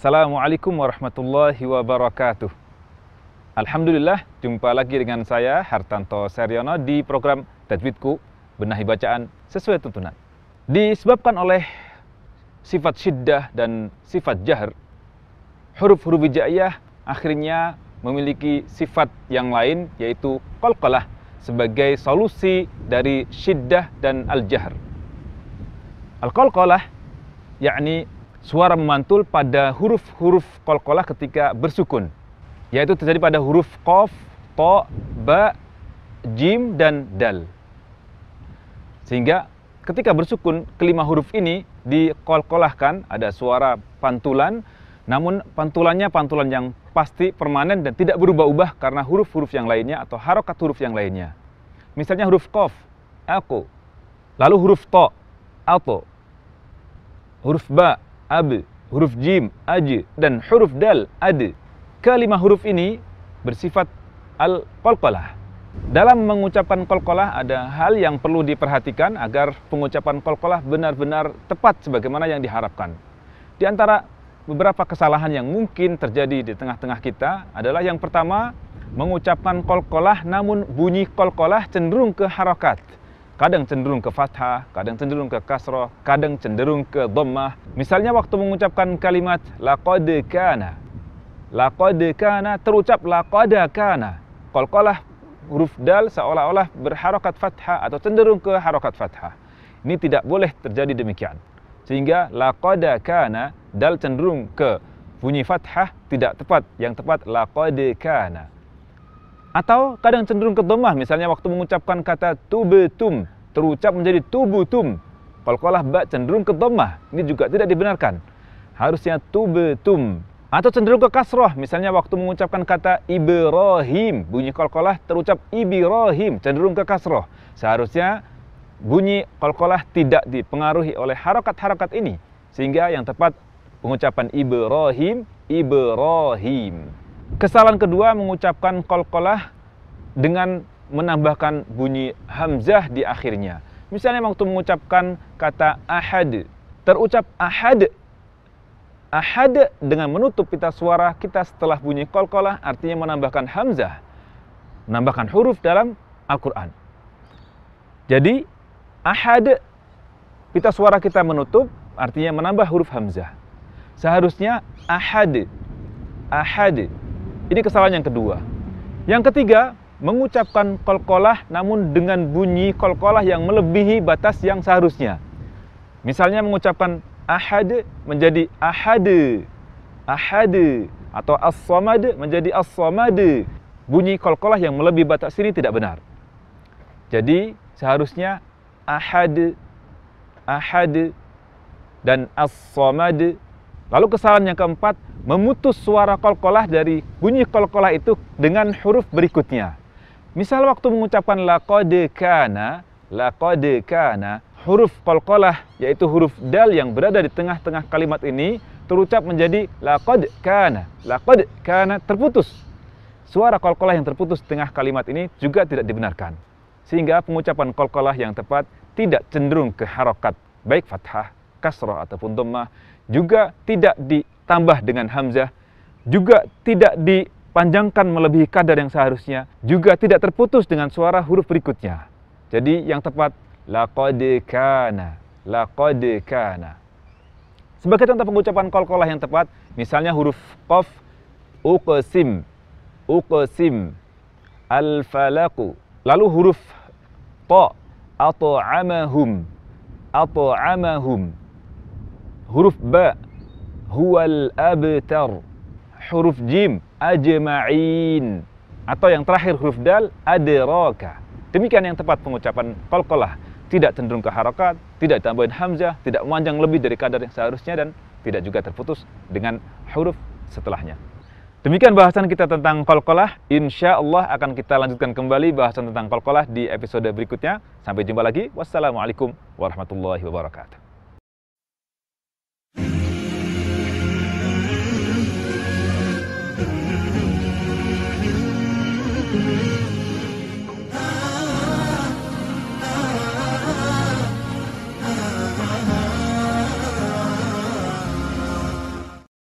Assalamualaikum warahmatullahi wabarakatuh. Alhamdulillah, jumpa lagi dengan saya Hartanto Seryono di program Tajwidku, Benahi Bacaan Sesuai Tuntunan. Disebabkan oleh sifat syiddah dan sifat jahr, huruf-huruf hijaiyah akhirnya memiliki sifat yang lain, yaitu qalqalah sebagai solusi dari syiddah dan al-jahr. Al-qalqalah yakni suara memantul pada huruf-huruf qalqalah ketika bersukun, yaitu terjadi pada huruf qaf, ta, ba, jim, dan dal. Sehingga ketika bersukun, kelima huruf ini diqalqalahkan, ada suara pantulan, namun pantulannya pantulan yang pasti, permanen, dan tidak berubah-ubah karena huruf-huruf yang lainnya atau harokat huruf yang lainnya. Misalnya huruf qaf, aku, lalu huruf ta, ato, huruf ba, ab, huruf jim, aj, dan huruf dal, ad. Kelima huruf ini bersifat al-qalqalah. Dalam mengucapkan qalqalah ada hal yang perlu diperhatikan agar pengucapan qalqalah benar-benar tepat sebagaimana yang diharapkan. Di antara beberapa kesalahan yang mungkin terjadi di tengah-tengah kita adalah yang pertama, mengucapkan qalqalah namun bunyi qalqalah cenderung ke harakat. Kadang cenderung ke fathah, kadang cenderung ke kasrah, kadang cenderung ke dhammah. Misalnya waktu mengucapkan kalimat laqad kana. Laqad kana terucap laqad kana. Qalqalah huruf dal seolah-olah berharakat fathah atau cenderung ke harakat fathah. Ini tidak boleh terjadi demikian. Sehingga laqad kana dal cenderung ke bunyi fathah tidak tepat. Yang tepat laqad kana. Atau kadang cenderung ke dhammah, misalnya waktu mengucapkan kata tubtum, terucap menjadi tubutum. Qalqalah ba cenderung ke dhammah, ini juga tidak dibenarkan. Harusnya tubtum. Atau cenderung ke kasrah, misalnya waktu mengucapkan kata Ibrahim, bunyi qalqalah terucap Ibrahim, cenderung ke kasrah. Seharusnya bunyi qalqalah tidak dipengaruhi oleh harakat-harakat ini, sehingga yang tepat pengucapan Ibrahim, Ibrahim. Kesalahan kedua, mengucapkan qalqalah dengan menambahkan bunyi hamzah di akhirnya. Misalnya waktu mengucapkan kata ahad, terucap ahad. Ahad dengan menutup pita suara kita setelah bunyi qalqalah, artinya menambahkan hamzah, menambahkan huruf dalam Al-Quran. Jadi ahad, pita suara kita menutup, artinya menambah huruf hamzah. Seharusnya ahad, ahad. Ini kesalahan yang kedua. Yang ketiga, mengucapkan qalqalah namun dengan bunyi qalqalah yang melebihi batas yang seharusnya. Misalnya mengucapkan ahad menjadi ahad, ahad, atau as-samad menjadi as-samad. Bunyi qalqalah yang melebihi batas ini tidak benar. Jadi seharusnya ahad, ahad, dan as-samad. Lalu kesalahan yang keempat, memutus suara qalqalah dari bunyi qalqalah itu dengan huruf berikutnya. Misal waktu mengucapkan laqad kana, huruf qalqalah yaitu huruf dal yang berada di tengah-tengah kalimat ini terucap menjadi laqad kana, terputus. Suara qalqalah yang terputus di tengah kalimat ini juga tidak dibenarkan. Sehingga pengucapan qalqalah yang tepat tidak cenderung ke harakat, baik fathah, kasrah ataupun dhammah, juga tidak ditambah dengan hamzah, juga tidak dipanjangkan melebihi kadar yang seharusnya, juga tidak terputus dengan suara huruf berikutnya. Jadi yang tepat laqad kana, laqad kana. Sebagai contoh pengucapan qalqalah yang tepat, misalnya huruf qaf, uqsim, uqsim, al-falaq. Lalu huruf ta, at'amahum, at'amahum. Huruf ba, huwal abtar. Huruf jim, ajma'in. Atau yang terakhir huruf dal, adraka. Demikian yang tepat pengucapan qalqalah. Tidak cenderung ke harakat, tidak ditambahin hamzah, tidak memanjang lebih dari kadar yang seharusnya, dan tidak juga terputus dengan huruf setelahnya. Demikian bahasan kita tentang qalqalah. Insya Allah akan kita lanjutkan kembali bahasan tentang qalqalah di episode berikutnya. Sampai jumpa lagi. Wassalamualaikum warahmatullahi wabarakatuh.